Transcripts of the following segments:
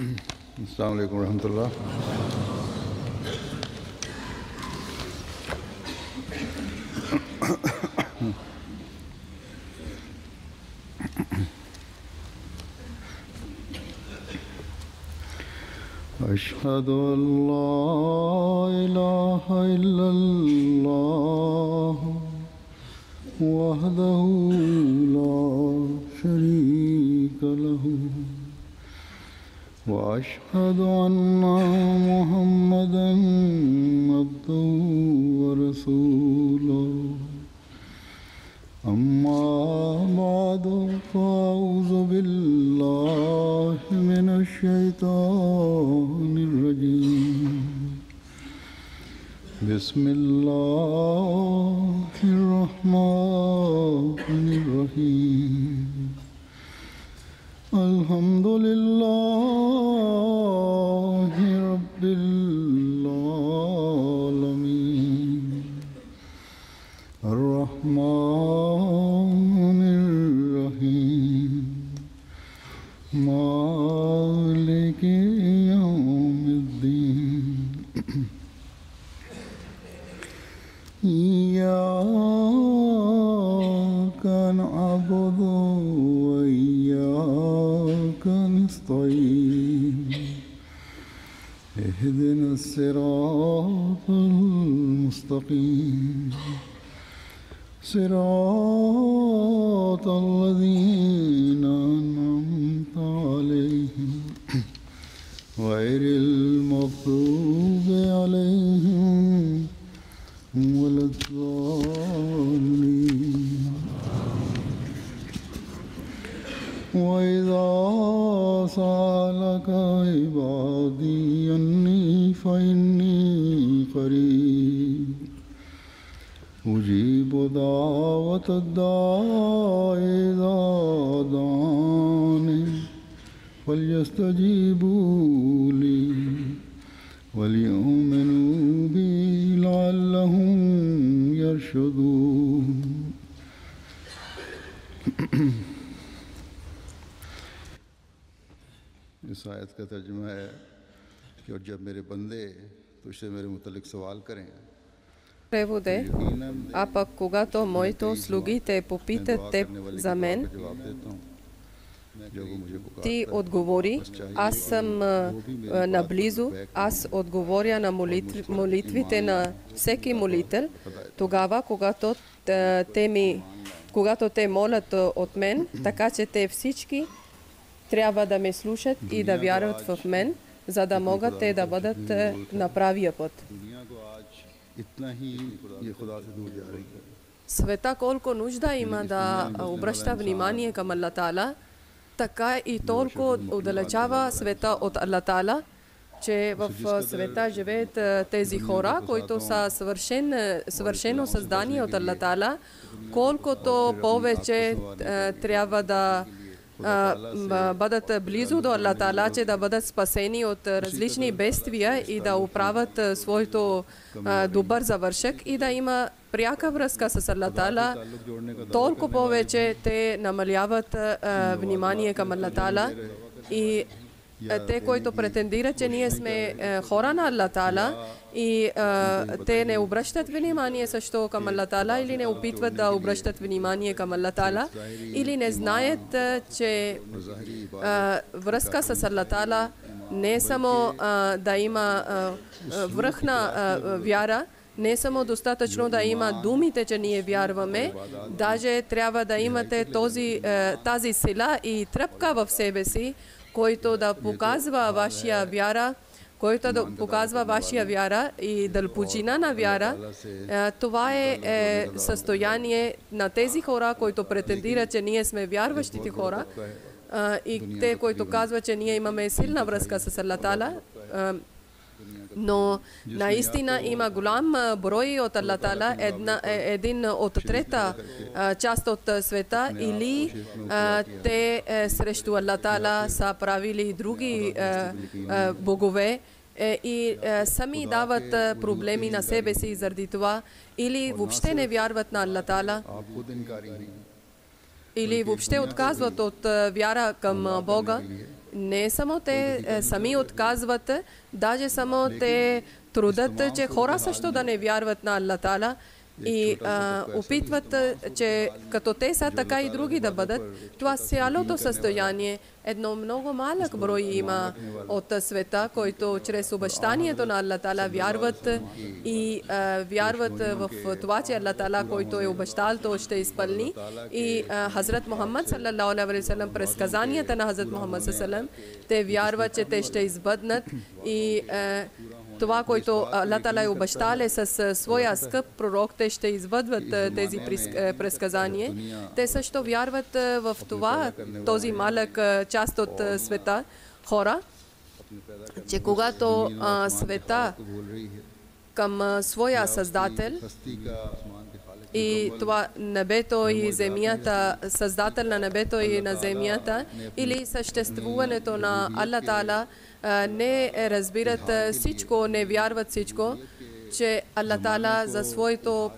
अस्सलाम वालेकुम रहमतुल्लाह। अशहदु अल्ला इलाहा इल्लल्लाह वहदहु ला शरीका लहु وأشهد أن محمدا عبده ورسوله أما بعد فأعوذ بالله من الشيطان الرجيم بسم الله الرحمن الرحيم الحمد لله رب العالمين الرحمن الرحيم مالك يوم الدين إياك نعبد وإياك نستعين اهدنا الصراط المستقيم صراط الذين أنعمت عليهم غير المغضوب عليهم ولا الضالين وإذا سألك عبادي أني فإني قريب أجيب دعوة الداع إذا دعاني فليستجيبوا لي وليؤمنوا بي لعلهم يرشدون इस आयत का तर्जुमा है कि और जब मेरे बंदे तुझसे मेरे मुतल्लिक सवाल करें. Превод е: а пък когато моите слуги те попитат теб за мен, ти отговори, аз съм наблизо, аз отговоря на молитвите на всеки молител, тогава когато те молят от мен, така че те всички трябва да ме слушат и да вярват в мен, за да могат те да бъдат на правия път. Света колко нужда има да обръща внимание към Аллах Таала, така и толкова отдалечава света от Аллах Таала, че в света живеят тези хора, които са съвършено създани от Аллах Таала, колкото повече трябва да бъдат близо до Аллах Таала, че да бъдат спасени от различни бедствия и да оправят своето добър завършък и да има пряка връзка с Аллах Таала, толкова повече те намаляват внимание към Аллах Таала и те, които претендират, че ние сме хора на Аллах Таала и те не обръщат внимание също към Аллах Таала или не опитват да обръщат внимание към Аллах Таала или не знаят, че връзка с Аллах Таала не е само да има връхна вяра, не е само достатъчно да има думите, че ние вярваме, даже трябва да имате тази сила и тръпка в себе си, който да показва вашия вяра, който да показва вашия вяра и дълбочина на вяра. Това е състояние на тези хора, които претендират, че ние сме вярващите хора и те, които казват, че ние имаме силна връзка с Аллах Таала. Но наистина има голям брой от Аллах Таала, един от трета част от света, или те срещу Аллах Таала са правили други богове и сами дават проблеми на себе си заради това, или въобще не вярват на Аллах Таала, или въобще отказват от вяра към Бога, Не само те сами отказват, даже само те трудат, че хора също да не вярват на Аллах Таала и опитват, че като те са, така и други да бъдат. Това цялото състояние, едно много малък брой има от света, които чрез обещанието на Аллах Таала вярват и вярват в това, че Аллах Таала, който е обещал, то ще изпълни. И Хазрат Мухаммад саллалаху алейхи ва саллям, през казанията на Хазрат Мухаммад саллалаху алейхи ва саллям, те вярват, че те ще избъднат и това, което Аллах Таала е обещал със своя скъп пророк, те ще извъдват тези предсказания. Те също вярват в това, този малък част от света хора, че когато света към своя Създател и това небето и земята, Създател на небето и на земята, или съществуването на Аллах Таала, не разбират всичко, не вярват всичко, че Аллах Таала за своето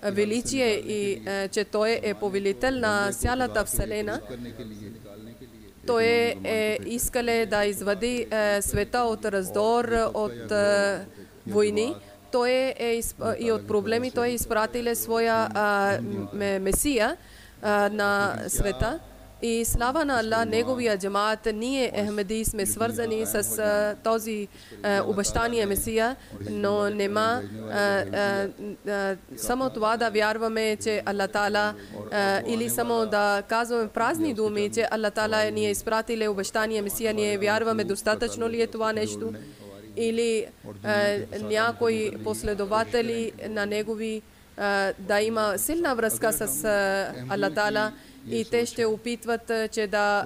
величие и че Той е повелител на цялата Вселена, Той е искал да извади света от раздор, от войни. Той е и от проблеми, Той е изпратил своя Месия на света. И слава на Аллах, неговия джамаат, ние Ахмеди сме свързани с този обещание Месия, но нема само това да вярваме, че Аллах Таала, или само да казваме празни думи, че Аллах Таала ни е изпратил обещание Месия, ние вярваме, достатъчно ли е това нещо? Или някои последователи на негови да има силна връзка с Аллах Таала и те ще опитват, че да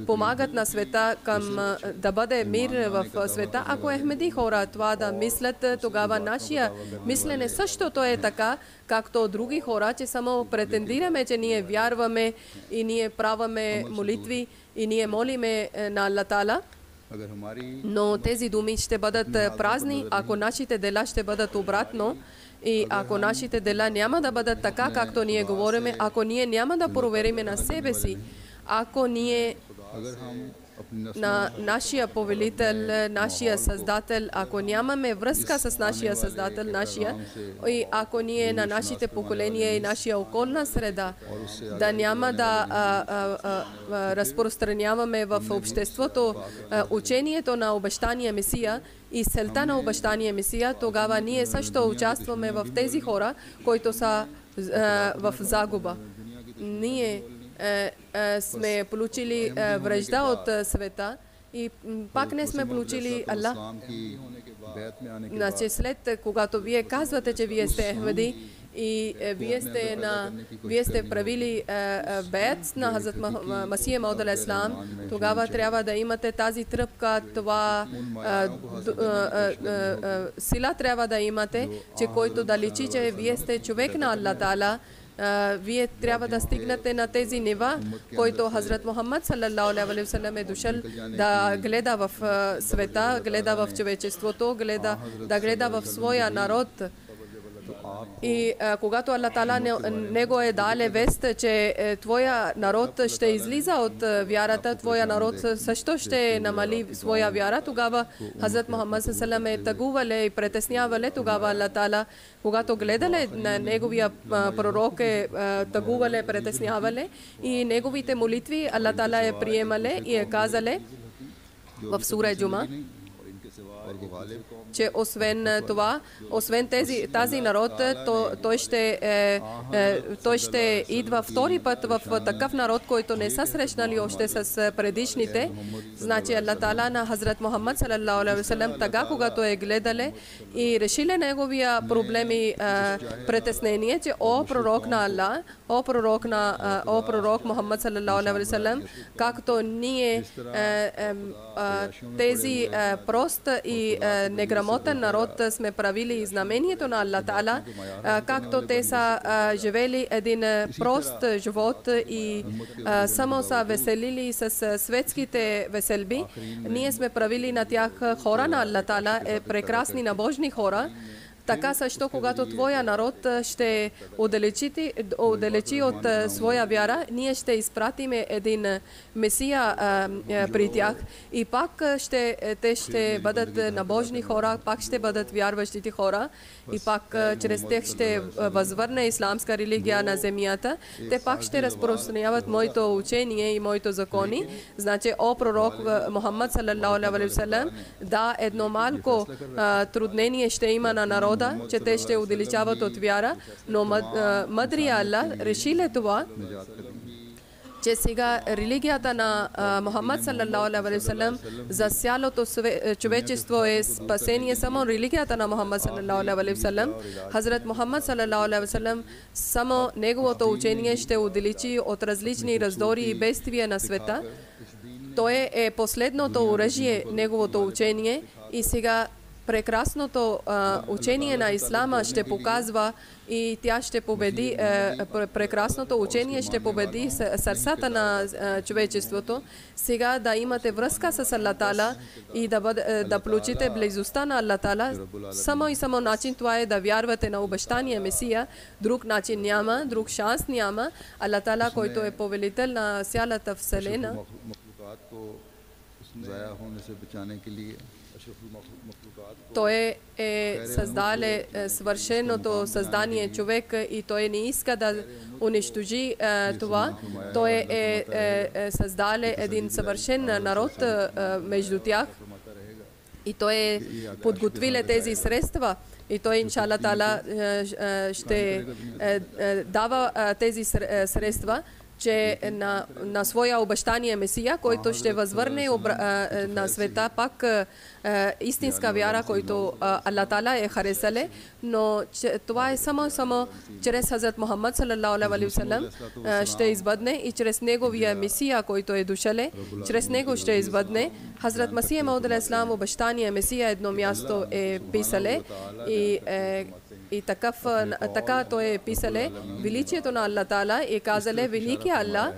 помагат на света към да бъде мир в света. Ако Ахмеди хора това да мислят, тогава нашия мислене същото е така, както други хора, че само претендираме, че ние вярваме и ние праваме молитви и ние молиме на Аллах Таала. Но тези думи ще бъдат празни, ако нашите дела ще бъдат обратно. И ако нашите дела няма да бъдат така, както ние говориме, ако ние няма да провериме на себе си, ако ние на нашия повелител, нашия Създател, ако нямаме връзка с нашия Създател, и ако ние на нашите поколения и нашия околна среда, да няма да разпространяваме в обществото учението на обещания Месия и целта на обещания Месия, тогава ние също участваме в тези хора, които са в загуба. Ние сме получили вражда от света и пак не сме получили Аллах. Значи след когато вие казвате, че вие сте Ахмеди и вие сте правили беят на Хазрат Масия Мауд алейхи салам, тогава трябва да имате тази тръпка, това сила трябва да имате, че който да личи, че вие сте човек на Аллах Таала. Вие трябва да стигнете на тези нива, които Хазрат Мухаммад саллалаху алейхи ва саллям е дошъл да гледа в света, гледа в човечеството, да гледа в своя народ. И когато Аллах Таала него е даде вест, че твоя народ ще излиза от вярата, твоя народ също ще намали своя вяра, тогава Хазрат Мухаммад саллалаху е тъгувале и притеснявале, тогава Аллах Таала, когато гледале на неговия пророк е тъгувале, притеснявале и неговите молитви Аллах Таала е приемале и е казале в сура Джума, че освен това, освен тази народ, той ще идва втори път в такъв народ, който не са срещнали още с предишните. Значи Аллах Таала на Хазрат Мухаммад саллалаху алейхи ва саллям, така когато е гледале и решиле неговия проблеми, притеснение, че о пророк на Аллах, о пророк Мухаммад саллалаху алейхи ва саллям, както ние тези прост и неграмотен народ сме правили знамението на Аллах Таала, както те са живели един прост живот и само са веселили с светските веселби. Ние сме правили на тях хора на Аллах Таала, прекрасни набожни хора. Така също, когато твоя народ ще отдалечи от своя вяра, ние ще изпратим един Месия при тях и пак те ще бъдат набожни хора, пак ще бъдат вярващите хора и пак чрез тях ще възвърне исламска религия на земята. Те пак ще разпространяват моето учение и моето закони. Значи, о пророк Мухаммад салалаху алейхи ва салям, да, едно малко труднение ще има на народа, че те ще удалечават от вяра, но мъдрия Аллах реши това, че сега религията на Мухаммад салалаху алейхи ва салям за цялото човечество е спасение. Само религията на Мухаммад салалаху алейхи ва салям, Хазрат Мухаммад салалаху алейхи ва салям, само неговото учение ще отдалечи от различни раздори и бедствия на света. Той е последното оръжие, неговото учение, и сега прекрасното учение на Ислама ще показва и тя ще победи, прекрасното учение ще победи сърцата на човечеството. Сега да имате връзка с Аллах Таала и да получите близостта на Аллах Таала. Само и само начин това е да вярвате на обещания Месия. Друг начин няма, друг шанс няма. Аллах Таала, който е повелител на цялата вселена, той е създал свършеното създание човек и той не иска да унищожи това. Той е създал един съвършен народ между тях и той е подготвил тези средства. И той, иншалла Таала, ще дава тези средства, че на своя обещание Месия, който ще възвърне на света пак истинска вяра, който Аллах Таала е харесале, но това е само чрез Хазрат Мухаммад салалаху алейхи ва салям ще избъдне и чрез неговия Месия, който е дошъл, чрез него ще избъдне. Хазрат Масия Мауд алейхиссалам обещание Месия едно място е писале и така той е писале величието на Аллах Таала и казале великия Аллах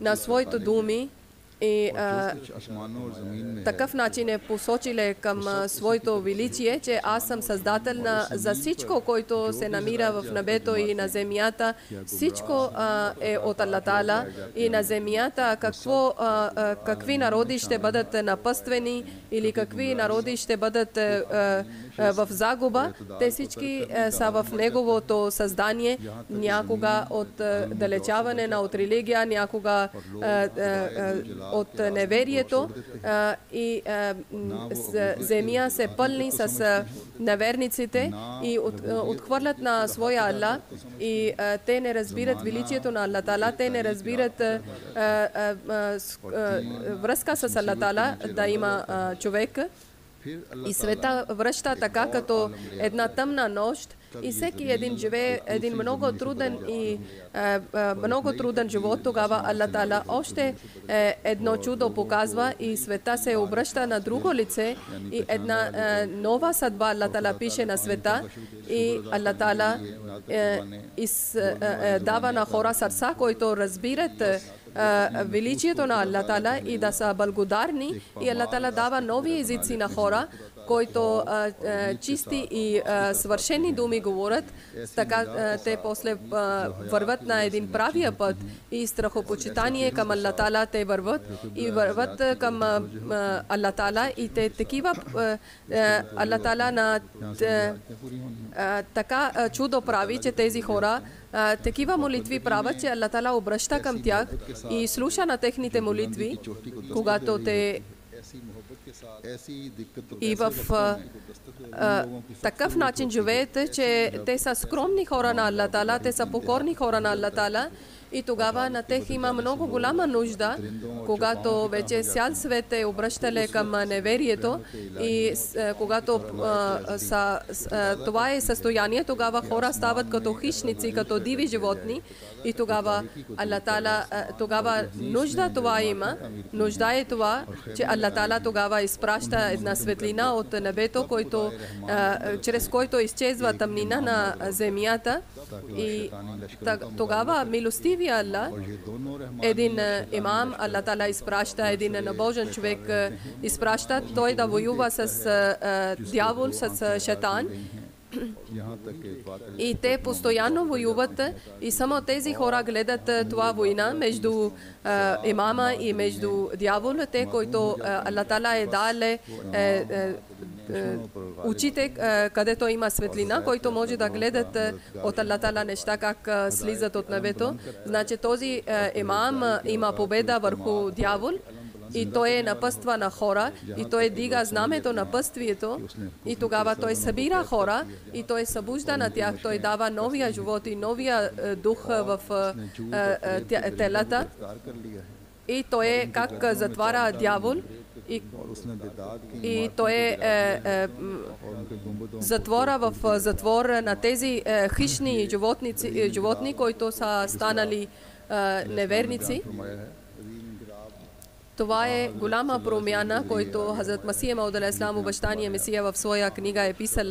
на своите думи и такъв начин е посочиле към своето величие, че аз съм създател за всичко, който се намира в небето и на земята. Всичко е от Аллах Таала и на земята какви народи ще бъдат напъствени или какви народи ще бъдат в загуба. Те всички са в неговото създание, някога от далечаване от религия, някога от неверието и земя се пълни с неверниците и отхвърлят на своя Аллах и те не разбират величието на Аллах Таала, те не разбират връзка с Аллах Таала да има човек. И света връща така като една тъмна нощ и всеки един живее един много труден живот. Тогава Аллах Таала още едно чудо показва и света се обръща на друго лице и една нова съдба Аллах Таала пише на света и Аллах Таала дава на хора сърца, които разбират величието на Аллах Таала и да са благодарни, и Аллах Таала дава нови езици на хора, които чисти и свършени думи говорят, така те после върват на един правия път и страхопочитание към Аллах Таала те върват и върват към Аллах Таала и те такива Аллах Таала така чудо прави, че тези хора такива молитви правят, че Аллах Таала обръща към тях и слуша на техните молитви, когато те и в такъв начин живеят, че те са скромни хора на Аллах Таала, те са покорни хора на Аллах Таала. И тогава на тях има много голяма нужда, когато вече цял свет е обръщале към неверието и когато това е състояние, тогава хора стават като хищници, като диви животни и тогава Аллах Таала, тогава нужда това има, нужда е това, че Аллах Таала тогава изпраща една светлина от небето, чрез който изчезва тъмнина на земята и тогава милостивия Аллах, един имам, Аллах Таала изпраща, един набожен човек изпраща, той да воюва с дявол, с шайтан यहाँ तक कि И те постоянно воюват и само тези хора гледат това война между имама и между дявола, те, които Аллах Таала е дал очите, където има светлина, който може да гледат от Аллах Таала неща как слизат от небето. Значи този имам има победа върху дявол и той напъства на хора и той дига знамето на пъствието и тогава той събира хора и той събужда на тях, той дава новия живот и новия дух в телата и той е как затваря дявол и той е затвора в затвор на тези хищни животни, които са станали неверници. Това е голяма промяна, който Хазрат Масия Мауд алейхиссалам, обещания Месия, в своя книга е писал.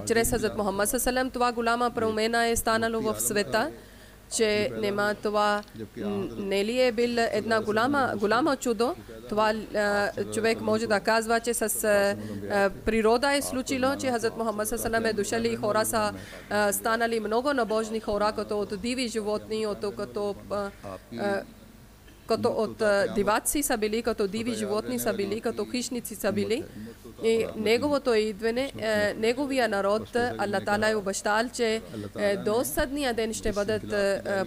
Чрез Хазрат Мухаммад салам, това голяма промяна е станало в света, че нема това не ли е бил една голяма чудо. Това човек може да казва, че с природа е случило, че Хазрат Мухаммад салам е дошъл и хора са станали много набожни хора, като от диви животни, като от диваци са били, като диви животни са били, като хищници са били. И неговото идване, неговия народ, Аллах Таала е обещал, че до съдния ден ще бъдат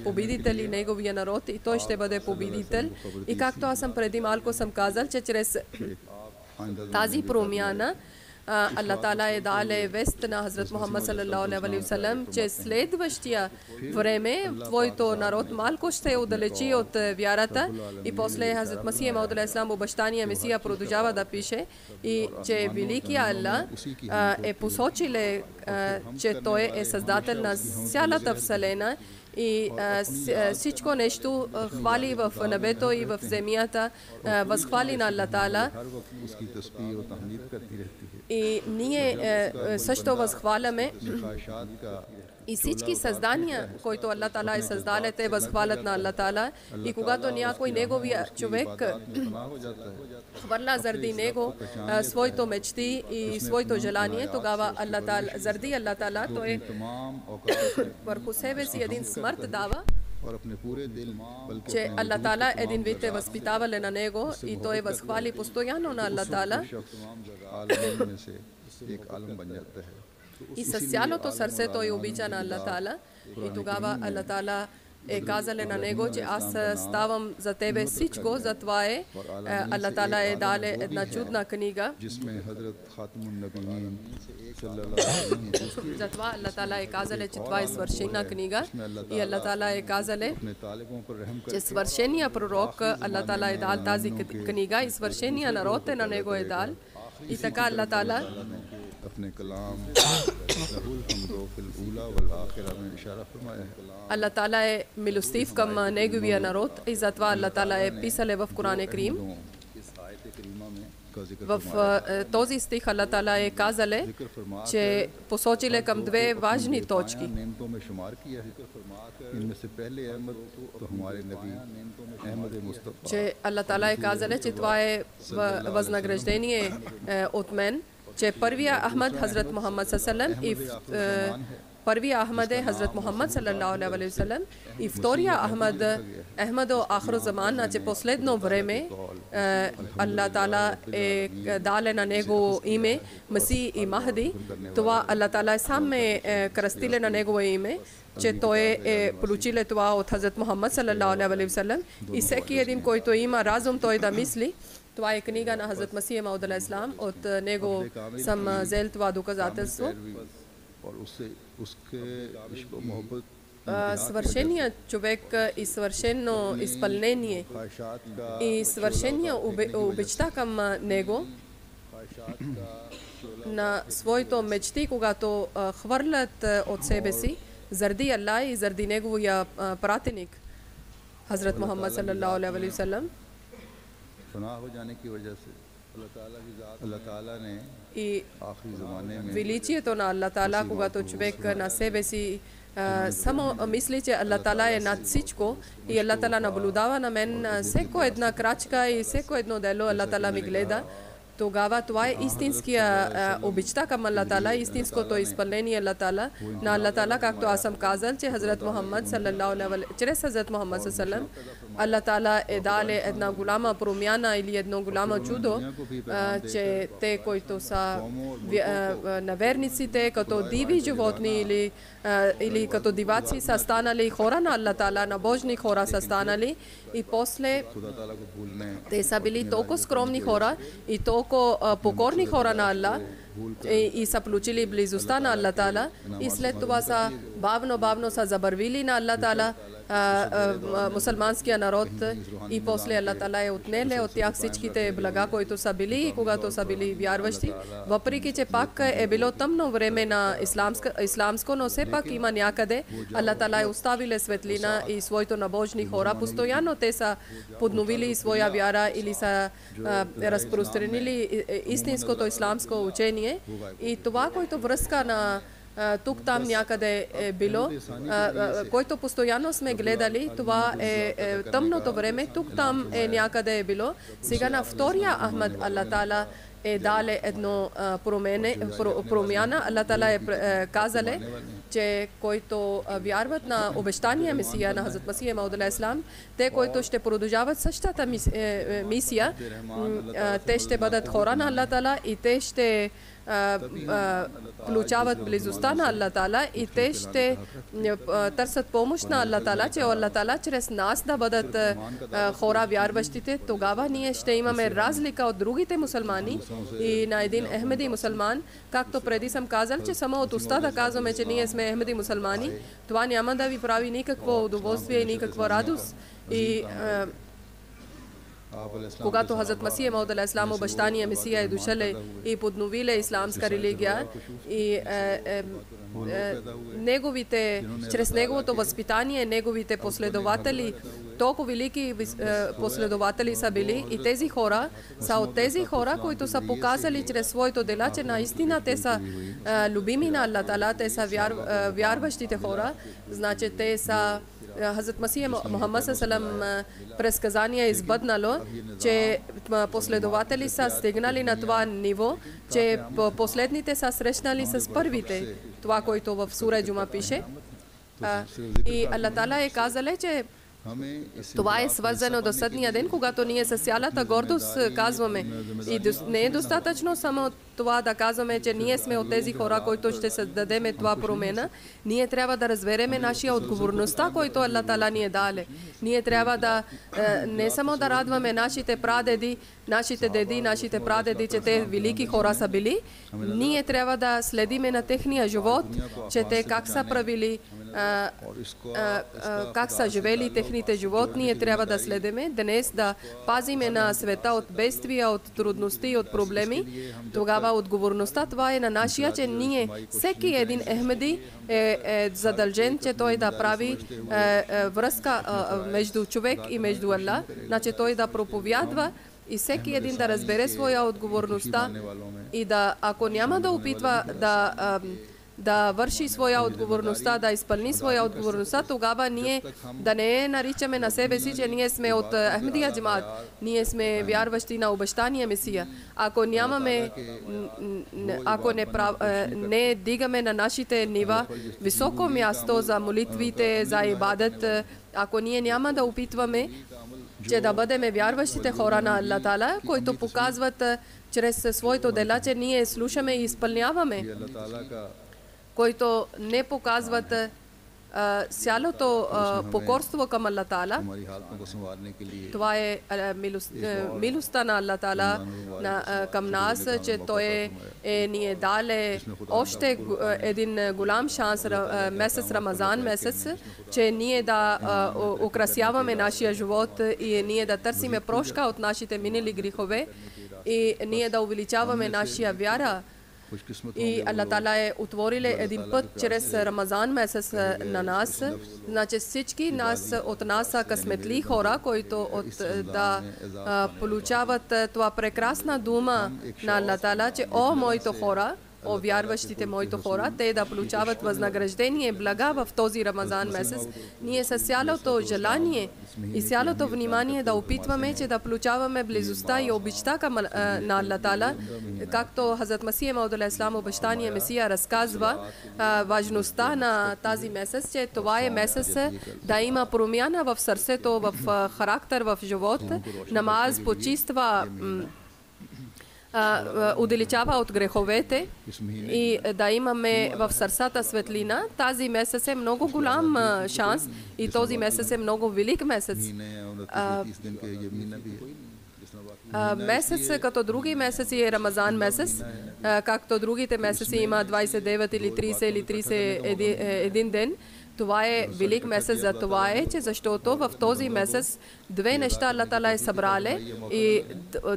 победители неговия народ и той ще бъде победител. И както аз съм преди малко съм казал, че чрез тази промяна Аллах Таала е дал вест на Хазрат Мухаммад саллаллаху алейхи ва салям, че следващия време твоето народ малко ще отдалечи от вярата и после Хазрат Масия Мауд алейхиссалам, обещания Месия, продължава да пише и че великия Аллах е посочил, че той е създател на цялата вселена и всичко нещо хвали в небето и в земята, възхвали на Аллах Таала. И ние също възхваляме и всички създания, които Аллах Таала е създал, те възхвалят на Аллах Таала. И когато някой неговия човек хвърля заради него своето мечти и своето желание, тогава Аллах Таала, заради Аллах Таала, той върху себе си един смърт дава, че Аллах Таала един вид е възпитавал на него и той възхвали постоянно на Аллах Таала. И с цялото сърце той обича на Аллах Таала. И тогава Аллах Таала е казал на него, че аз ставам за тебе всичко, затова е Аллах Таала е дал една чудна книга. Затова Аллах Таала е казал, че това е свършена книга. И Аллах Таала е казал, че свършения пророк Аллах Таала е дал тази книга и свършения народ на него е дал. И така Аллах Таала Аллах Таала е милостив към неговия народ и затова Аллах Таала е писал в Коран Крим. В този стих Аллах Таала е казал, че посочил към две важни точки. Че Аллах Таала е казал, че това е възнаграждение от мен, че първия Ахмад Хазрат Мухаммад саллаллаху алейхи ва саллям и първия Ахмад е Хазрат Мухаммад саллаллаху алейхи ва саллям и втория Ахмад Ахмадо Ахро Заман, че последно време Аллах Таала е дал на него име Масих и Махди. Това Аллах Таала сам е кръстил на негово име, че той е получил това от Хазрат Мухаммад саллаллаху алейхи ва саллям и всеки един, който има разум, той да мисли. Това е книга на Хазрат Масия Мауд алейхиссалам, от него съм взел това доказателство. Свършеният човек и свършено изпълнение и свършения обичта към него на своето мечти, когато хвърлят от себе си заради Аллах и заради неговия пратеник Хазрат Мухаммад саллаллаху алейхи ва саллям. И величието на Аллах Таала, когато човек на себе си само мисли, че Аллах Таала е над всичко и Аллах Таала наблюдава на мен всяко една крачка и всяко едно дело, Аллах Таала ми гледа. тогава това е истинския обичта към Аллах Таала, истинското изпълнение Аллах Таала, на Аллах Таала, както аз съм казал, че Хазрат Мухаммад чрез Хазрат Мухаммад саллаллаху Аллах Таала е дали една голяма промяна или едно голямо чудо, че те, които са наверниците, като диви животни или като диваци са станали хора на Аллах Таала, на Божни хора са станали, и после те са били толкова скромни хора и толкова покорни хора на Аллах и са получили близостта на Аллах Таала, и след това са бавно са забървили на Аллах Таала мусулманския народ, и после Аллах Таала е отнеле от тях всичките блага, които са били, и когато са били вярващи, въпреки че пак е било тъмно време на исламско, но все пак има някъде Аллах Таала е оставиле светлина и своето набожни хора. Постоянно те са подновили своя вяра или са разпространили истинското исламско учение, и това, което връзка на тук там някъде е било, който постоянно сме гледали, това е тъмното време, тук там е някъде е било. Сега на втория Ахмад Аллах Таала е дале едно промяна. Аллах Таала е казале, че които вярват на обещания Месия на Хазрат Масия Мауд алейхи ислам, те, които ще продължават същата мисия, те ще бъдат хора на Аллах Таала и те ще получават близостта на Аллах Таала, и те ще търсят помощ на Аллах Таала, че Аллах Таала чрез нас да бъдат хора вярващите. Тогава ние ще имаме разлика от другите мусулмани и на един Ахмеди мусулман, както преди съм казал, че само от уста да казваме, че ние сме Ахмеди мусулмани, това няма да ви прави никакво удоволствие и никаква радост. И когато Хазрат Масия Мауд алейхи ислам, обещания Месия, е дошъл и подновиле исламска религия, и чрез неговото възпитание, неговите последователи, толкова велики последователи са били, и тези хора са от тези хора, които са показали чрез своето дела, че наистина те са любими на Аллах Таала, те са вярващите хора, значи те са Хазрат Масия Мухаммад салам през казание е избъднало, че последователи са стигнали на това ниво, че последните са срещнали с първите, това, което в сура Джума пише. И Аллах Таала е казале, че това е свързано до съдния ден, когато ние с цялата гордост казваме. И не е достатъчно само това да казваме, че ние сме от тези хора, които ще създадеме това промена. Ние трябва да разбереме нашия отговорността, който Аллах Таала ни е дале. Ние трябва да не само да радваме нашите прадеди, нашите деди, нашите прадеди, че те велики хора са били. Ние трябва да следиме на техния живот, че те как са правили, как са живели техните живот. Ние трябва да следиме днес, да пазиме на света от бедствия, от трудности, от проблеми. Тогава отговорността това е на нашия, че ние, всеки един Ахмеди е задължен, че той да прави връзка между човек и между Аллах, значи той да проповядва и всеки един да разбере своя отговорността, и да, ако няма да опитва да върши своя отговорността, да изпълни своя отговорността, тогава ние да не наричаме на себе си, че ние сме от Ахмедия джамаат, ние сме вярващи на обещания Месия. Ако нямаме, ако не дигаме на нашите нива високо място за молитвите, за ибадат, ако ние няма да опитваме, че да бъдем вярващите хора на Аллах Таала, които показват чрез своето дела, че ние слушаме и изпълняваме, които не показват цялото покорство към Аллах Таала. Това е милостта на Аллах Таала към нас, че Той ни е дале още един голям шанс, месец Рамазан месец, че ние да украсяваме нашия живот и ние да търсиме прошка от нашите минали грехове и ние да увеличаваме нашия вяра. И Аллах Таала е отворили един път чрез Рамазан месец на нас. Значи всички от нас са късметли хора, които да получават това прекрасна дума на Аллах Таала, че о, моите хора, о вярващите моите хора, те да получават възнаграждение, блага в този Рамазан месец. Ние с цялото желание и цялото внимание да опитваме, че да получаваме близостта и обичта към на Аллах Таала, както Хазрат Масих Мауд алейхиссалам, обещания Месия, разказва важността на тази месец, че това е месец да има промяна в сърцето, в характер, в живот. Намаз почиства, удалечава от греховете и да имаме в сърцата светлина. Тази месец е много голям шанс и този месец е много велик месец. Месец като други месеци е Рамазан месец, както другите месеци има 29 или 30 или 31 ден. Това е велик месец, за това е, че защото в този месец две неща Аллах Таала е събрали и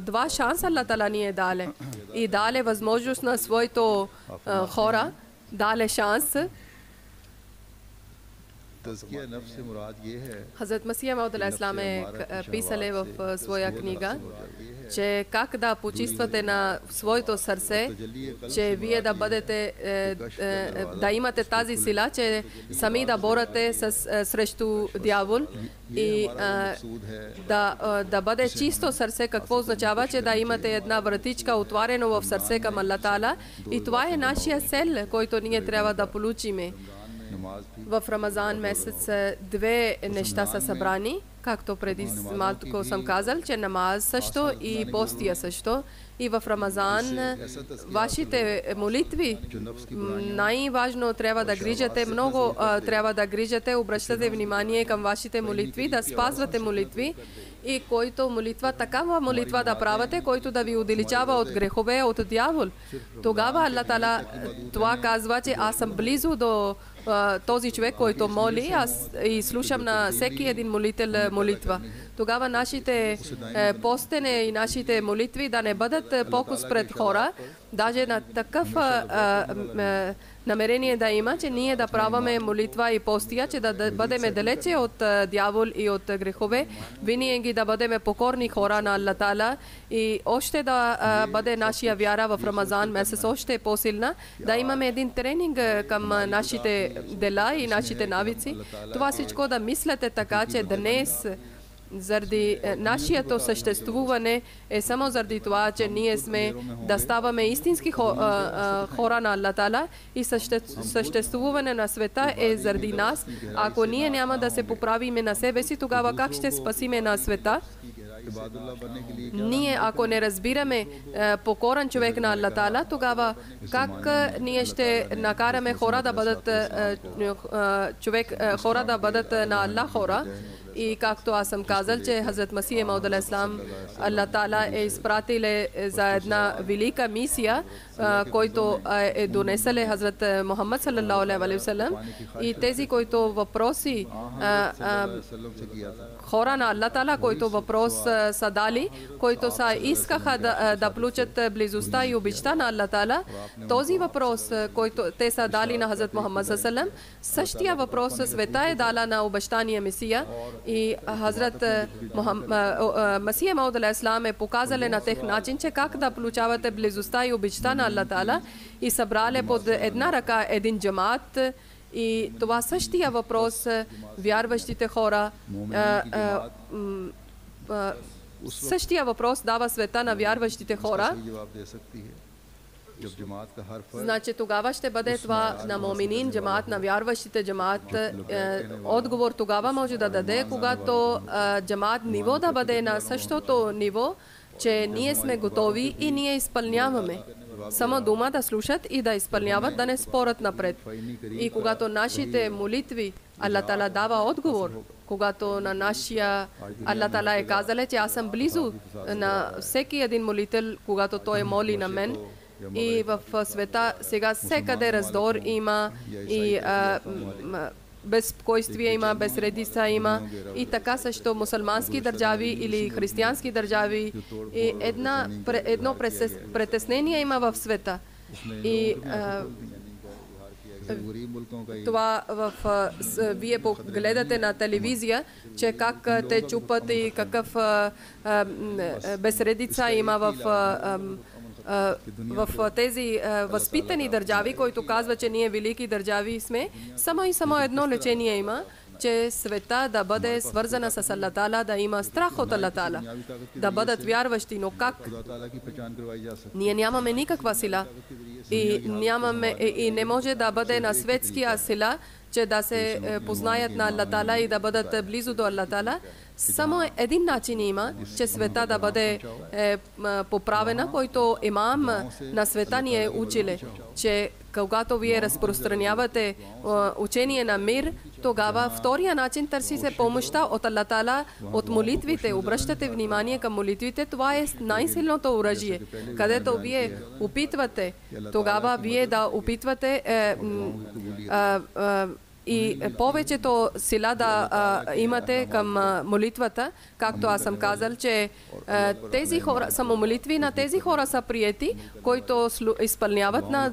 два шанса Аллах Таала ни е дале. И дале възможност на своите хора, дале шанс. Хазрат Масих Мауд алейхиссалам е писали в своя книга, че как да почиствате на своето сърце, че вие да бъдете, да имате тази сила, че сами да борете срещу дявол и да бъде чисто сърце. Какво означава? Че да имате една вратичка отворена в сърце към Аллах Таала. И това е нашия цел, който ние трябва да получиме. В Рамазан месец две неща са събрани, както преди малко съм казал, че намаз също и постия също. И в Рамазан вашите молитви най-важно трябва да грижате, много трябва да грижате, обръщате внимание към вашите молитви, да спазвате молитви и който молитва, такава молитва да правите, който да ви удалечава от грехове, от дявол. Тогава Аллах Таала това казва, че аз съм близо до този човек, който моли, аз и слушам на всеки един молител молитва. Тогава нашите постене и нашите молитви да не бъдат покус пред хора, даже на такъв намерение да има, че ние да праваме молитва и постия, че да бъдем далече от дявол и от грехове, винаги да бъдем покорни хора на Аллах Таала и още да бъде нашия вяра в Рамазан месец още по-силна, да имаме един тренинг към нашите дела и нашите навици. Това всичко да мислите така, че днес заради нашето съществуване е само заради това, че ние сме да ставаме истински хора на Аллах Таала и съществуване на света е заради нас. Ако ние няма да се поправиме на себе си, тогава как ще спасиме на света? Ние, ако не разбираме покорен човек на Аллах Таала, тогава как ние ще накараме хора да бъдат хора да бъдат на Аллах хора? И както аз съм казал, че Хазрат Масих Мауд алейхиссалам, Аллах Таала е изпратил за една велика мисия, който е донесел Хазрат Мухаммад саллаллаху алейхи ва саллям. И тези, които въпроси хора на Аллах Таала, които въпрос са дали, които са искаха да получат близостта и обичта на Аллах Таала, този въпрос, който те са дали на Хазрат Мухаммад саллаллаху алейхи ва саллям, същия въпрос света е дала на обещания Месия. И Хазрат Масих Мауд алейхиссалам е показали на тех начин, че как да получавате близостта и обичта на Аллах Таала и събрали под една ръка един джамаат. И това същия въпрос вярващите хора, същия въпрос дава света на вярващите хора. Значи тогава ще бъде това на моминин, джамаат, на вярващите джамаат. Отговор тогава може да даде, когато джамаат ниво да бъде на същото ниво, че ние сме готови и ние изпълняваме. Само дума да слушат и да изпълняват, да не спорят напред. И когато нашите молитви, Аллах Таала дава отговор, когато на нашия Аллах Таала е казал, че аз съм близо на всеки един молител, когато той моли на мен. И в света сега всекъде раздор има и безпокойствие има, безредица има и така също мусулмански държави или християнски държави и едно притеснение има в света. И това вие гледате на телевизия, че как те чупат и какъв безредица има в в тези възпитани държави, които казва, че ние велики държави сме, само едно лечение има, че света да бъде свързана с Аллах Таала, да има страх от Аллах Таала, да бъдат вярващи. Но как? Ние нямаме никаква сила и не може да бъде на светския сила, че да се познаят на Аллах Таала и да бъдат близо до Аллах Таала. Само един начин има, че света да бъде поправена, който имам на света ни е училе, че когато вие разпространявате учение на мир, тогава втория начин търси се помощта от Аллах Таала, от молитвите. Обръщате внимание към молитвите, това е най-силното оръжие. Където вие опитвате, тогава вие да опитвате и повечето сила да имате към молитвата, както аз съм казал, че тези хора, само молитви на тези хора са приети, които изпълняват на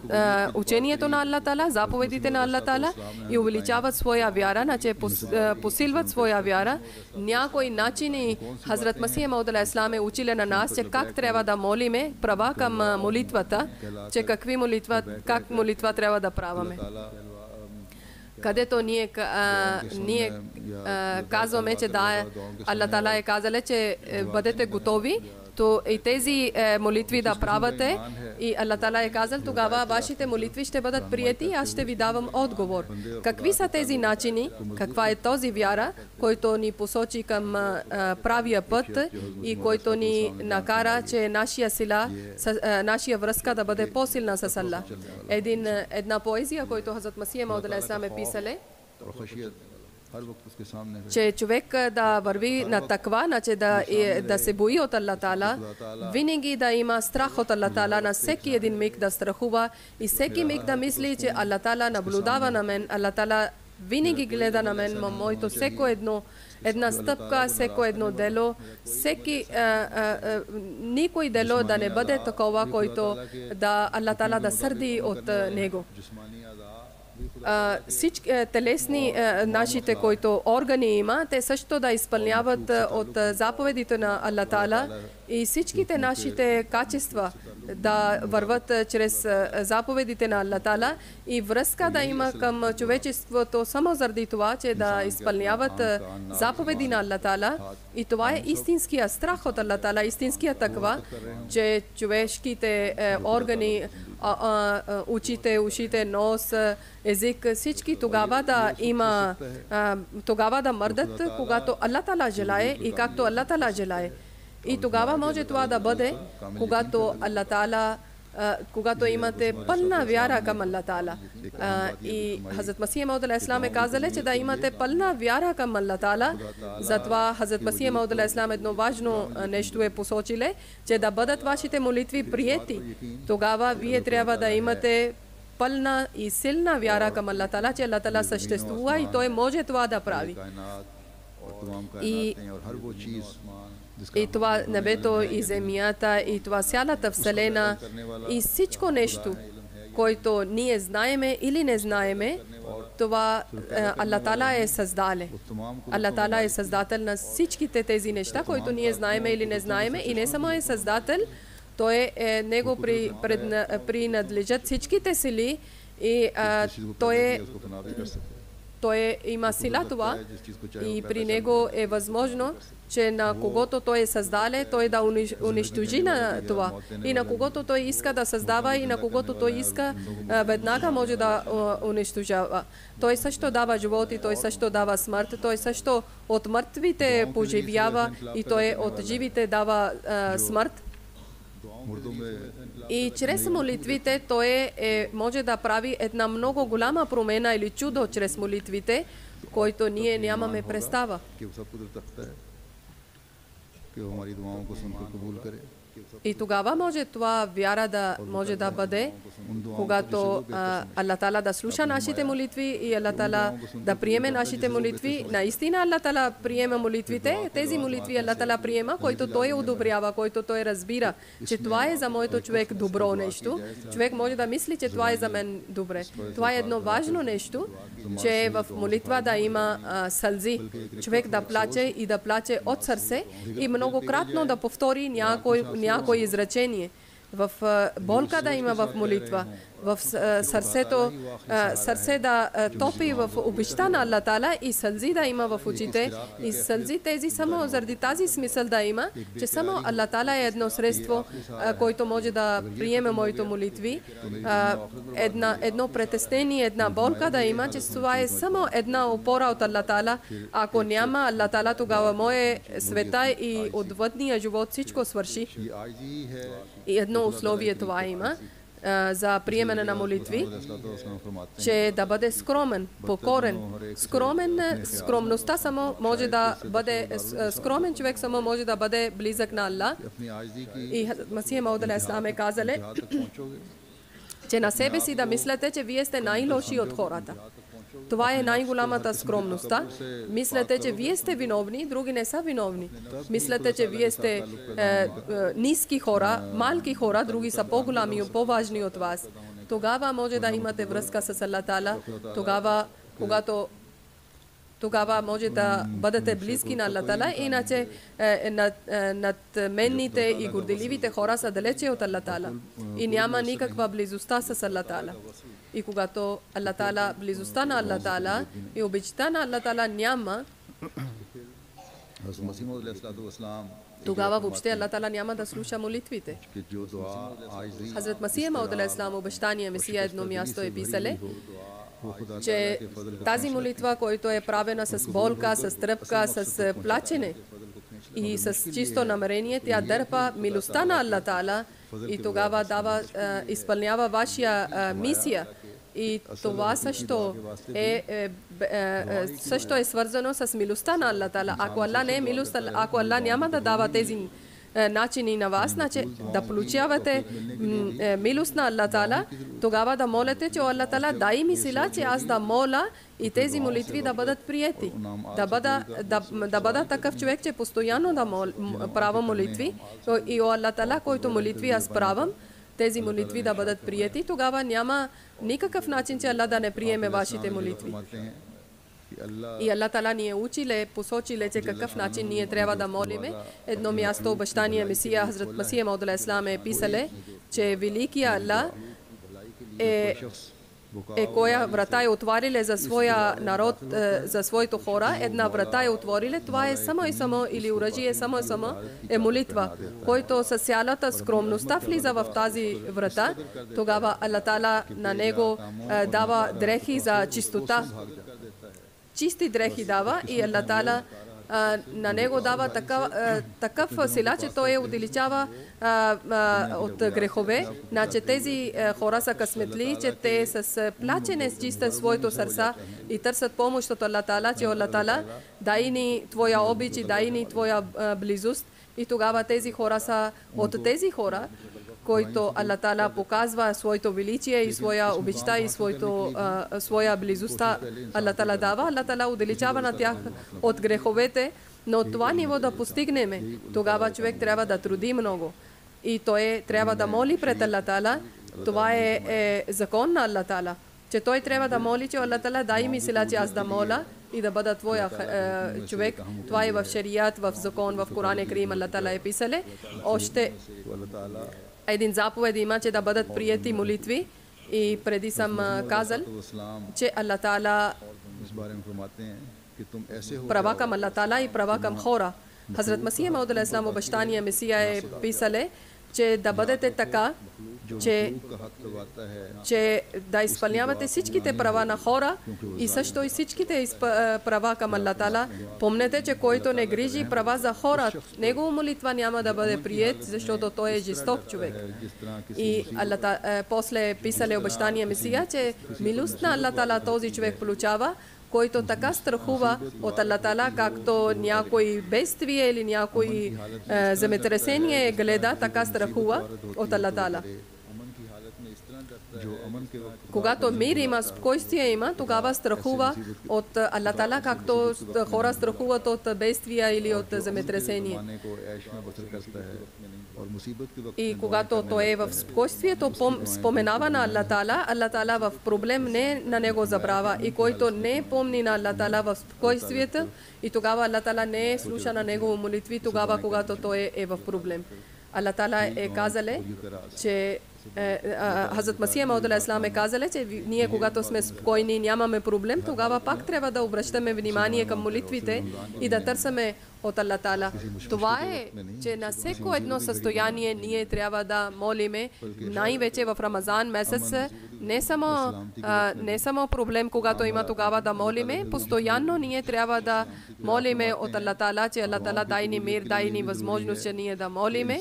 учението на Аллах Таала, заповедите на Аллах Таала и увеличават своя вяра, значи посилват своя вяра. Някои начини Хазрат Масих Мауд алейхи салам е учили на нас, че как трябва да молиме, права към молитвата, че как молитва трябва да праваме. Където ние казваме, че да, Аллах Таала е казал, че бъдете готови, то и тези молитви да правите, и Аллах Таала е казал, тогава вашите молитви ще бъдат приети и аз ще ви давам отговор. Какви са тези начини, каква е този вяра, който ни посочи към правия път и който ни накара, че нашия връзка да бъде по-силна с Аллах. Една поезия, който Хазрат Масих Мауд алейхи салам е писале, че човек да върви на таква, значи да се бои от Аллах Таала, винаги да има страх от Аллах Таала, на всеки един миг да страхува и всеки миг да мисли, че Аллах Таала наблюдава на мен, Аллах Таала винаги гледа на мен, моето всеко една стъпка, всеко едно дело, никой дело да не бъде такова, който да Аллах Таала да сърди от него. Всички телесни нашите, които органи има, те също да изпълняват от заповедите на Аллах Таала и всичките нашите качества да върват чрез заповедите на Аллах Таала и връзка да има към човечеството само заради това, че да изпълняват заповеди на Аллах Таала. И това е истинския страх от Аллах Таала, истинския таква, че човешките органи, очите, ушите, нос, език, всички тогава да мърдат, когато Аллах Таала желае и както Аллах Таала желае. И тогава може това да бъде, когато Аллах Таала, когато имате пълна вяра към Аллах Таала. И Хазрат Масих Мауд алейхи салам е казал, че да имате пълна вяра към Аллах Таала. Затова Хазрат Масих Мауд алейхи салам едно важно нещо е посочиле, че да бъдат вашите молитви приети. Тогава вие трябва да имате пълна и силна вяра към Аллах Таала, че Аллах Таала съществува и Той може това да прави. И това небето и земята, и това цялата вселена, и всичко нещо, което ние знаеме или не знаеме, това Аллах Таала е създале. Аллах Таала е създател на всичките тези неща, които ние знаеме или не знаеме, и не само е създател, Той него принадлежат всичките сили и той има сила това и при него е възможно, че на когото той е създале, той да унищожи на това. И на когото той иска да създава и на когото той иска веднага може да унищожава. Той също дава живот и той също дава смърт. Той също от мъртвите поживява и той от живите дава смърт. И чрез молитвите той може да прави една много голяма промена или чудо чрез молитвите, който ние нямаме представа. И тогава може това вяра да може да бъде, когато Аллах Таала да слуша нашите молитви и Аллах Таала да приеме нашите молитви. Наистина Аллах Таала приема молитвите, тези молитви Аллах Таала приема, който Той одобрява, който Той разбира, че това е за моето човек добро нещо. Човек може да мисли, че това е за мен добре. Това е едно важно нещо, че в молитва да има сълзи. Човек да плаче и да плаче от сърце и многократно да повтори някой изречение. в болка да има в молитва, в сърце да топи в обичта на Аллах Таала и сълзи да има в очите. И сълзи тези само заради тази смисъл да има, че само Аллах Таала е едно средство, който може да приеме моите молитви. Едно притеснение, една болка да има, че това е само една опора от Аллах Таала. Ако няма Аллах Таала, тогава мое света и отвъдния живот всичко свърши. И едно условие това има за приемане на молитви, че да бъде скромен, покорен. Скромността само може да бъде, скромен човек само може да бъде близък на Аллах. И Масих Мауд алейхиссалам е казале, че на себе си да мислите, че вие сте най-лоши от хората. Това е най-голямата скромността. Мислите, че вие сте виновни, други не са виновни. Мислите, че вие сте ниски хора, малки хора, други са по-голями и по-важни от вас. Тогава може да имате връзка с Аллах Таала. Тогава може да бъдете близки на Аллах Таала, иначе надменните и горделивите хора са далече от Аллах Таала и няма никаква близостта с Аллах Таала. И когато Аллах Таала, близостта на Аллах Таала и обичта на Аллах Таала няма, тогава въобще Аллах Таала няма да слуша молитвите. Хазрат Масих Мауд алейхиссалам, обещания Месия, едно място е писале, че тази молитва, която е правена с болка, с тръпка, с плачене и с чисто намерение, тя дърпа милостта на Аллах Таала и тогава изпълнява вашия мисия. И това също е свързано с милостта на Аллах Таала. Ако Аллах не е милост, ако Аллах няма да дава тези начини на вас, значи да получавате милост на Аллах Таала, тогава да молите, че Аллах Таала дай ми сила, че аз да моля и тези молитви да бъдат приети. Да бъда такъв човек, че постоянно да правя молитви и Аллах Таала, който молитви аз правам, тези молитви да бъдат приети, тогава няма никакъв начин, че Аллах да не приеме вашите молитви. И Аллах Таала ни е училе, посочиле, че какъв начин ние трябва да молиме. Едно място обещания Месия, Хазрат Масих Мауд алейхиссалам е писале, че великия Аллах коя врата е отвориле за своя народ, за своите хора, една врата е отвориле, това е само и само, или оръжие само и само, е молитва, който със цялата скромността влиза в тази врата, тогава Аллах Таала на него дава дрехи за чистота. Чисти дрехи дава и Аллах Таала на него дава такъв сила, че той отдалечава от грехове. Значи тези хора са късметли, че те с плачене чистят своето сърце и търсят помощ от Аллах Таала, че Аллах Таала дай ни твоя обич и дай ни твоя близост. И тогава тези хора са от тези хора, който Аллах Таала показва своето величие и своя обичта и своя близостта. Аллах Таала дава, Аллах Таала отдалечава на тях от греховете, но това ниво да постигнем, тогава човек трябва да труди много. И той трябва да моли пред Аллах Таала. Това е закон на Аллах Таала, че той трябва да моли, че Аллах Таала дай ми сила, че аз да моля и да бъда твоя човек. Това е в шариат, в закон, в Коран Карим Аллах Таала е писале. Още един заповед има, че да бъдат приети молитви. И преди съм казал, че Аллах Таала права към Аллах Таала и права към хора. Хазрат Масих Мауд алейхиссалам, обещания Месия е писале, че да бъдете така, че да изпълнявате всичките права на хора и също и всичките права към Аллах Таала. Помнете, че който не грижи права за хора, негова молитва няма да бъде приет, защото той е жесток човек. И после писале обещания Месия, че милост на Аллах Таала този човек получава, който така страхува от Аллах Таала, както някой бедствие или някой земетресение гледа, така страхува от Аллах Таала. Когато мир има, спокойствие има, тогава страхува от Аллах Таала, както хора страхуват от бедствия или от земетресение. И когато той е в спокойствието, споменава на Аллах Таала в проблем не на него забрава. И който не помни на Аллах Таала в спокойствието, и тогава Аллах Таала не слуша на негово молитви, тогава когато той е в проблем. Аллах Таала е казале, че Хазрат Масия Мауд алейхиссалам е казале, че ние когато сме спокойни, нямаме проблем, тогава пак трябва да обръщаме внимание към молитвите и да търсиме от Аллах Таала. Това е, че на всяко едно състояние ние трябва да молиме, най-вече в Рамазан месец, не само проблем, когато има тогава да молиме, постоянно ние трябва да молиме от Аллах Таала, че Аллах Таала дай ни мир, дай ни възможност, че ние да молиме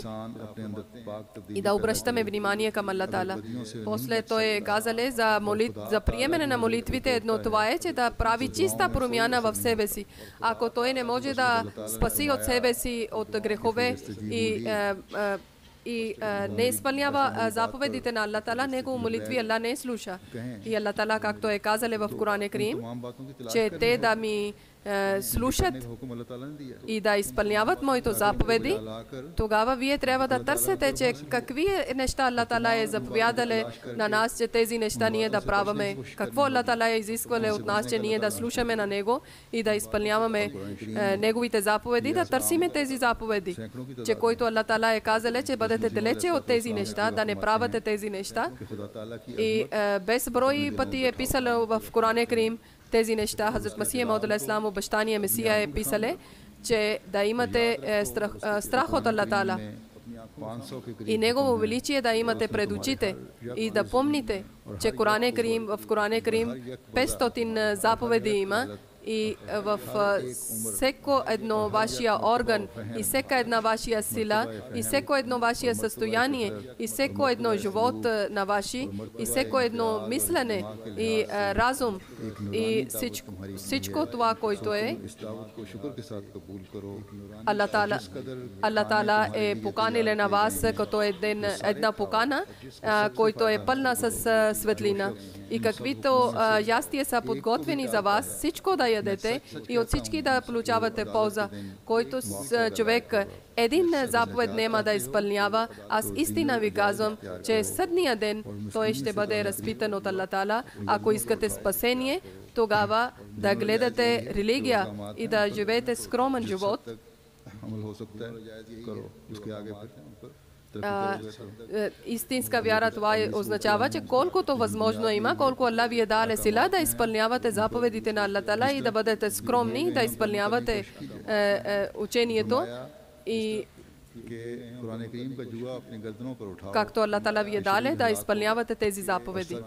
и да обръщаме внимание към Аллах Таала. После той е казале за приемане на молитвите, едно това е, че да прави чиста промяна в себе си. Ако той не може да спаси от себе си от грехове и не изпълнява заповедите на Аллах Таала, него молитви Аллах не слуша. И Аллах Таала, както е казале в Коран Карим, че те да ми слушат и да изпълняват моите заповеди, тогава вие трябва да търсите, че какви неща Аллах Таала е заповядале на нас, че тези неща ние да правиме. Какво Аллах Таала е изисквале от нас, че ние да слушаме на Него и да изпълняваме Неговите заповеди, да търсиме тези заповеди. Че който Аллах Таала е казале, че бъдете далече от тези неща, да не правите тези неща. И безброй пъти е писало в Коран Карим тези неща. Хазрат Масия Мауд алейхиссалам, обещания Месия е писале, че да имате страх от Аллах Таала и Негово величие да имате пред очите и да помните, че в Коран Карим 500 заповеди има и в всеко едно вашия орган и всека една вашия сила и всеко едно вашия състояние и всеко едно живот на ваши и всеко едно мислене и разум и всичко това, което е Аллах Таала е поканиле на вас като една покана, който е пълна с светлина. И каквито ястия са подготвени за вас, всичко да ядете и от всички да получавате полза. Който човек един заповед няма да изпълнява, аз истина ви казвам, че съдния ден той ще бъде разпитан от Аллах Таала. Ако искате спасение, тогава да гледате религия и да живеете скромен живот. Истинска вяра, това означава, че колкото възможно има, колко Аллах ви е дал сила да изпълнявате заповедите на Аллах Таала и да бъдете скромни, да изпълнявате учението и както Аллах Таала ви е дале, да изпълнявате тези заповеди.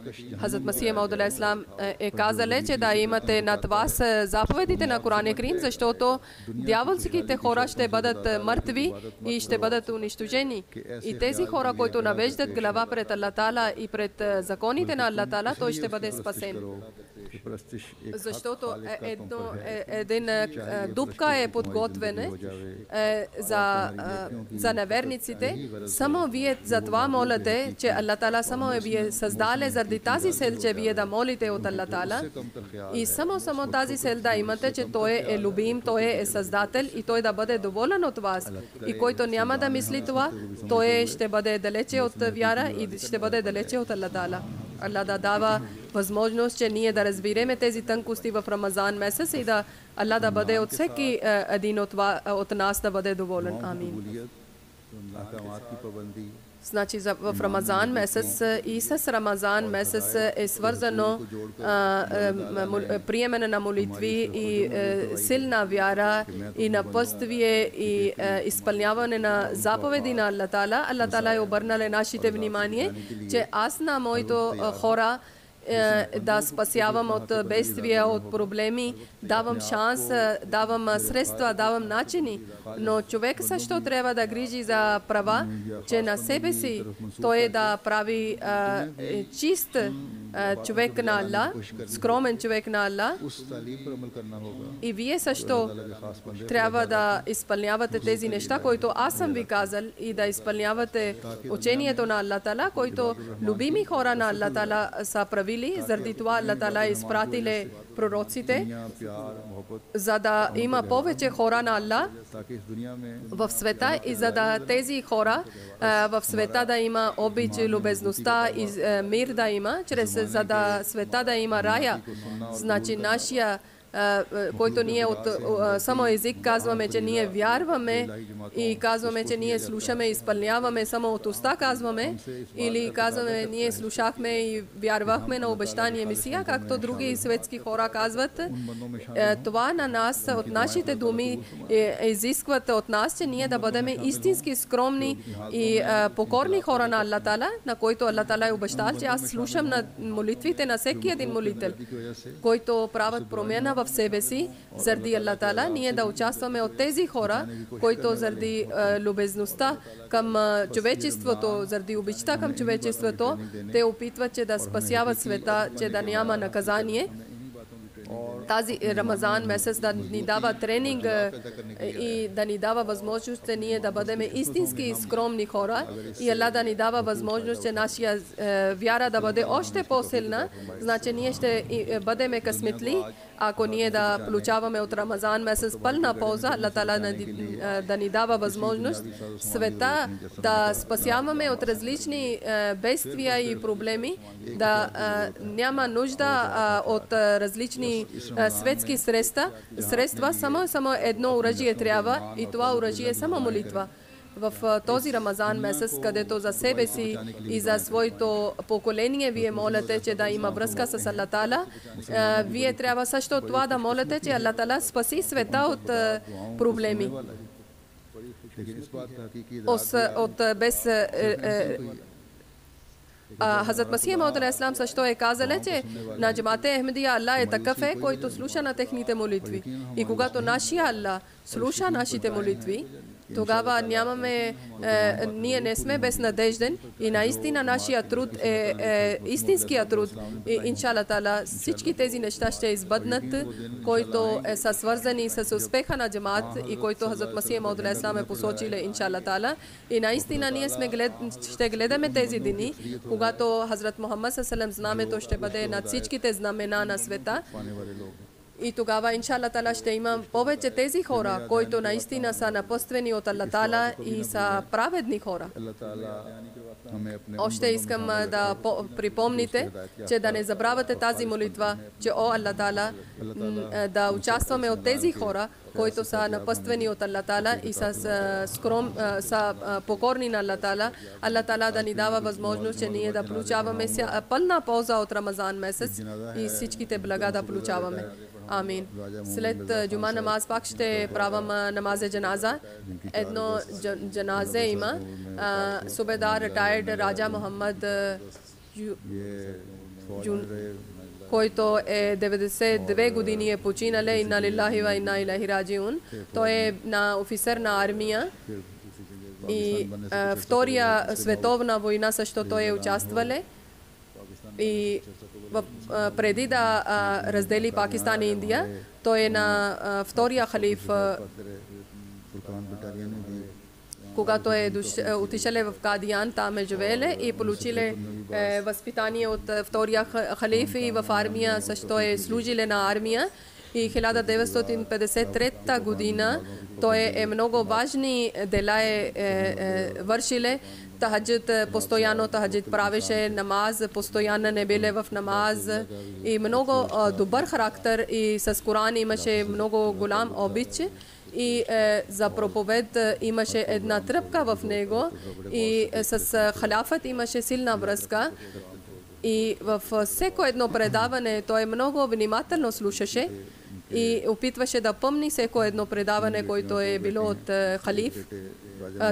Хазрат Масия Мауд алейхиссалам е казале, че да имате над вас заповедите на Коран Карим, защото дяволските хора ще бъдат мъртви и ще бъдат унищожени. И тези хора, които навеждат глава пред Аллах Таала и пред законите на Аллах Таала, той ще бъде спасен. Защото един дупка е подготвена за неверниците. Само вие за това молите, че Аллах Таала само ви е създале заради тази цел, че вие да молите от Аллах Таала. И само тази цел да имате, че Той е любим, Той е създател и Той да бъде доволен от вас. И който няма да мисли това, той ще бъде далече от вяра и ще бъде далече от Аллах Таала. Аллах да дава възможност, че ние да разбереме тези тънкости в Рамазан месец и да Аллах да бъде от всеки един от нас да бъде доволен. Амин. Значи в Рамазан месец и с Рамазан месец е свързано приемане на молитви и силна вяра и напътствие и изпълняване на заповеди на Аллах Таала. Аллах Таала е обърнал нашите внимание, че аз на моите хора да спасявам от бедствия, от проблеми, давам шанс, давам средства, давам начини. Но човек също трябва да грижи за права, че на себе си той да прави чист човек на Аллах, скромен човек на Аллах. И вие също трябва да изпълнявате тези неща, които аз съм ви казал, и да изпълнявате учението на Аллах Таала, който любими хора на Аллах Таала са правили. Заради това Аллах Таала изпратиле пророците, за да има повече хора на Аллах в света и за да тези хора в света да има обич, любезността и мир да има, за да света да има рая. Значи нашия който ние от само език казваме, че ние вярваме и казваме, че ние слушаме и изпълняваме, само от уста казваме, или казваме, ние слушахме и вярвахме на обещания Месия, както други светски хора казват. Това на нас, от нашите думи, изискват от нас, че ние да бъдем истински скромни и покорни хора на Аллах Тала, на който Аллах Тала е обещал, че аз слушам на молитвите на всеки един молител, който правят промяна в себе си заради Аллах Тала. Ние да участваме от тези хора, които заради любезността към човечеството, заради обичта към човечеството, те опитват, че да спасяват света, че да няма наказание. Тази Рамазан месец да ни дава тренинг и да ни дава възможност, че ние да бъдем истински скромни хора и Аллах да ни дава възможност, че нашия вяра да бъде още по-силна. Значи ние ще бъдем късметли, ако ние да получаваме от Рамазан месец пълна полза, Аллах Тала да ни дава възможност света да спасяваме от различни бедствия и проблеми, да няма нужда от различни светски средства, само едно оръжие трябва и това оръжие е само молитва. В този Рамазан месец, където за себе си и за своето поколение вие молите, че да има връзка с Аллах Тала, вие трябва също това да молите, че Аллах Тала спаси света от проблеми. Хазрат Масих Мауд алейхи салам също е казал, че на джамате Ахмедия Аллах е такъв, който слуша на техните молитви. И когато нашия Аллах слуша нашите молитви, тогава ние не сме безнадежден и наистина нашия труд е истинския труд. И иншалла Тала всички тези неща ще избъднат, които са свързани с успеха на джамаат и който Хазрат Масих Мауд алейхи салам е посочил, иншалла Тала. И наистина ние ще гледаме тези дни, когато Хазрат Мухаммад салам знамето ще бъде над всичките знамена на света. И тогава, иншалла Тала, ще има повече тези хора, които наистина са напъствени от Аллах Тала и са праведни хора. Още искам да припомните, че да не забравяте тази молитва, че о Аллах Тала, да участваме от тези хора, които са напъствени от Аллах Тала и са покорни на Аллах Тала. Аллах Тала да ни дава възможност, че ние да получаваме пълна полза от Рамазан месец и всичките блага да получаваме. Амин. След джума намаз пак ще правим намазе джаназа. Едно джаназе има. Субедар ретайрд Раджа Мухаммад, който е 92 години е починал. Инна лиллахи ва инна илайхи раджиун. Той е офицер на армия. И Втория световна война също той е участвал. И преди да раздели Пакистан и Индия, той е на втория халиф, когато е отишъл в Кадиян, там е живеел и получил възпитание от втория халиф и в армия също е служил на армия. И 1953 година той е много важни дела вършил. Тахаджид, постоянно тахаджид правеше, намаз, постоянно не биле в намаз и много добър характер и с Коран имаше много голям обич и за проповед имаше една тръпка в него и с халафът имаше силна връзка и в всеко едно предаване той много внимателно слушаше и опитваше да помни всеко едно предаване, което е било от халиф.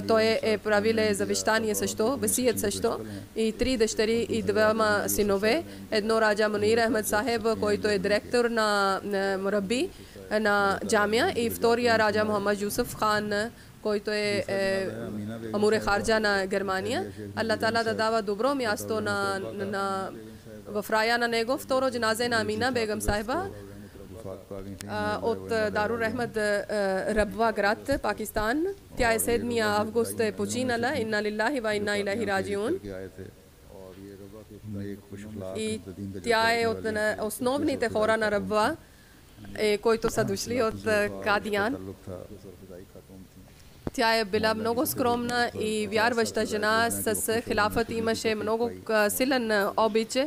Той е правил завещание също, весият също и 3 дъщери и 2 синове. Едно Раджа Мунир Ахмед Сахеб, който е директор на Мураби на джамия и втория Раджа Мухаммад Юсуф Хан, който е Амуре Харджа на Германия. Аллах Тала да дава добро място в рая на него. Второ джаназе на Амина Бегам Сахеба от Дарур Ахмед Рабва град, Пакистан. Тя е 7 август е починала. Инна лиллахи ва инна илайхи раджиун. И тя е от основните хора на Рабва, които са дошли от Кадиян. Тя е била много скромна и вярваща жена. С хилафът имаше много силен обич.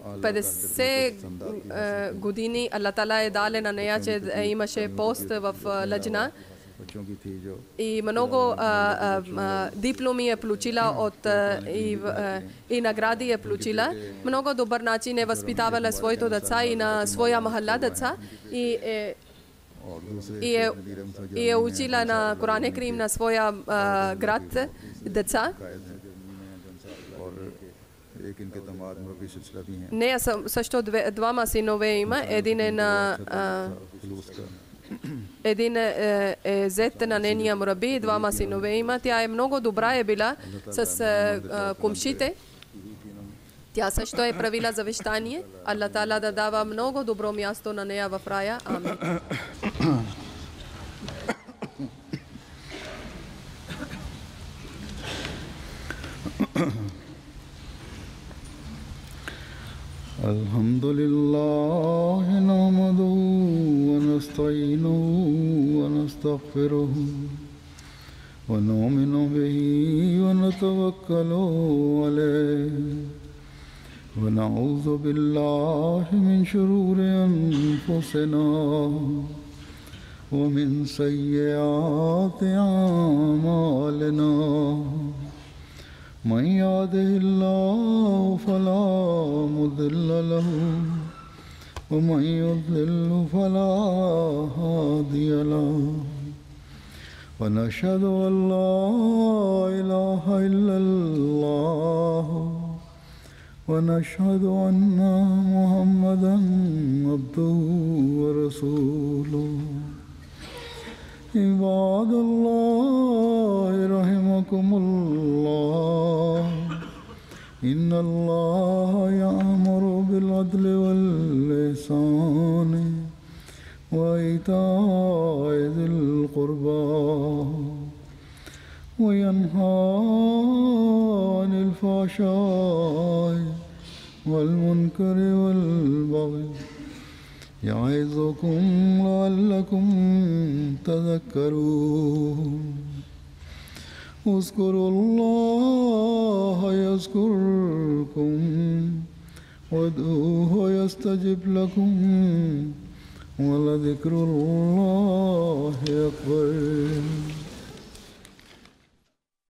50 години Аллах Таала е дали на нея, че имаше пост в Лъджна и много дипломи е получила и награди е получила. Много добър начин е възпитавала своите деца и на своя махалла деца и е учила на Коран Карим на своя град деца. Нея също двама синове има. Един е зет на нейния мураби и двама синове има. Тя е много добра е била с кумшите. Тя също е правила завещание. Аллах Таала да дава много добро място на нея в рая. Амин. الحمد لله نحمده ونستعينه ونستغفره ونؤمن به ونتوكل عليه ونعوذ بالله من شرور أنفسنا ومن سيئات أعمالنا من يهده الله فلا مضل له ومن يضلل فلا هادي له ونشهد أن لا إله إلا الله ونشهد أن محمدا عبده ورسوله عباد الله رحمكم الله إن الله يأمر بالعدل والإحسان وإيتاء ذي القربى وينهى عن الفحشاء والمنكر والبغي يعظكم لعلكم تذكرون اذكروا الله يذكركم وادعوه يستجب لكم ولذكر الله أكبر